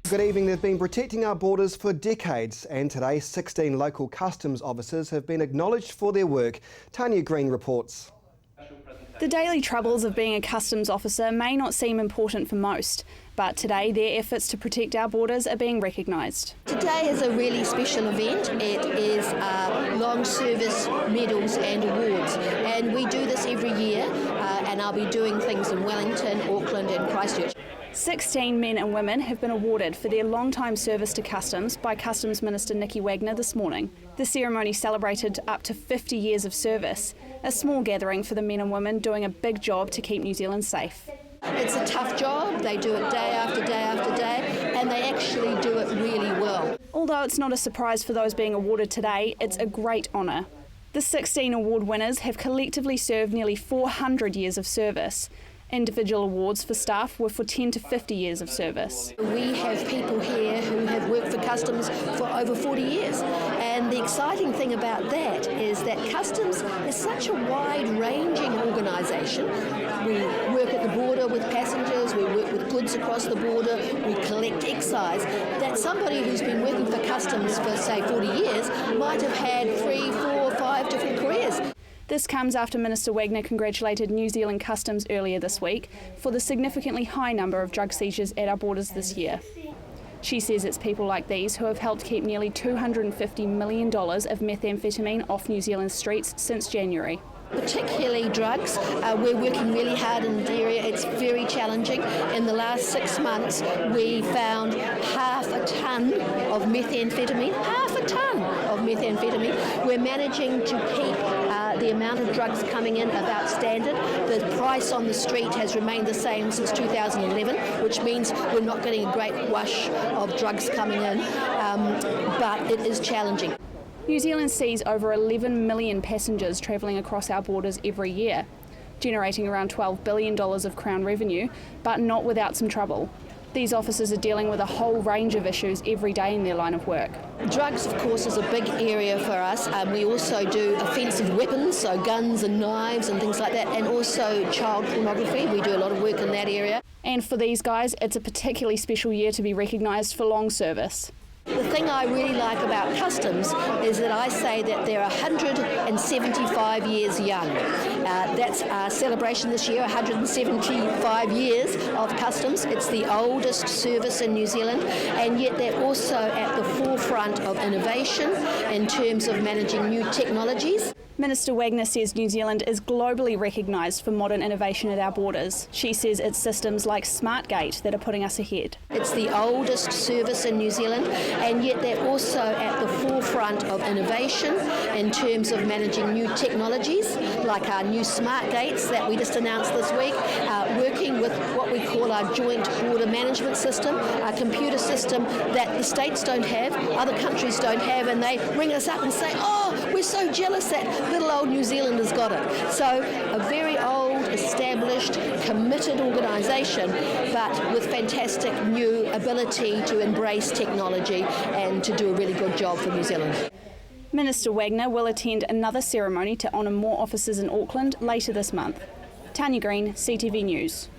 Good evening. They've been protecting our borders for decades, and today 16 local customs officers have been acknowledged for their work. Tanya Green reports. The daily troubles of being a customs officer may not seem important for most, but today their efforts to protect our borders are being recognised. Today is a really special event. It is long service medals and awards, and we do this every year, and I'll be doing things in Wellington, Auckland and Christchurch. 16 men and women have been awarded for their long-time service to Customs by Customs Minister Nikki Wagner this morning. The ceremony celebrated up to 50 years of service, a small gathering for the men and women doing a big job to keep New Zealand safe. It's a tough job. They do it day after day after day, and they actually do it really well. Although it's not a surprise for those being awarded today, it's a great honour. The 16 award winners have collectively served nearly 400 years of service. Individual awards for staff were for 10 to 50 years of service. We have people here who have worked for Customs for over 40 years, and the exciting thing about that is that Customs is such a wide-ranging organisation. We work at the border with passengers, we work with goods across the border, we collect excise, that somebody who's been working for Customs for, say, 40 years might have had 3, 4, 5 different careers. This comes after Minister Wagner congratulated New Zealand Customs earlier this week for the significantly high number of drug seizures at our borders this year. She says it's people like these who have helped keep nearly $250 million of methamphetamine off New Zealand's streets since January. Particularly drugs. We're working really hard in the area. It's very challenging. In the last 6 months, we found half a tonne of methamphetamine. Half a tonne of methamphetamine. We're managing to keep the amount of drugs coming in about standard. The price on the street has remained the same since 2011, which means we're not getting a great rush of drugs coming in, but it is challenging. New Zealand sees over 11 million passengers travelling across our borders every year, generating around $12 billion of Crown revenue, but not without some trouble. These officers are dealing with a whole range of issues every day in their line of work. Drugs, of course, is a big area for us. We also do offensive weapons, so guns and knives and things like that, and also child pornography. We do a lot of work in that area. And for these guys, it's a particularly special year to be recognised for long service. The thing I really like about Customs is that I say that they're 175 years young. That's our celebration this year, 175 years of Customs. It's the oldest service in New Zealand, and yet they're also at the forefront of innovation in terms of managing new technologies. Minister Wagner says New Zealand is globally recognised for modern innovation at our borders. She says it's systems like SmartGate that are putting us ahead. It's the oldest service in New Zealand, and yet they're also at the forefront of innovation in terms of managing new technologies, like our new SmartGates that we just announced this week, working with what we call our joint border management system, a computer system that the states don't have, other countries don't have, and they ring us up and say, oh, we're so jealous that little old New Zealand has got it. So a very old, established, committed organisation, but with fantastic new ability to embrace technology and to do a really good job for New Zealand. Minister Wagner will attend another ceremony to honour more officers in Auckland later this month. Tanya Green, CTV News.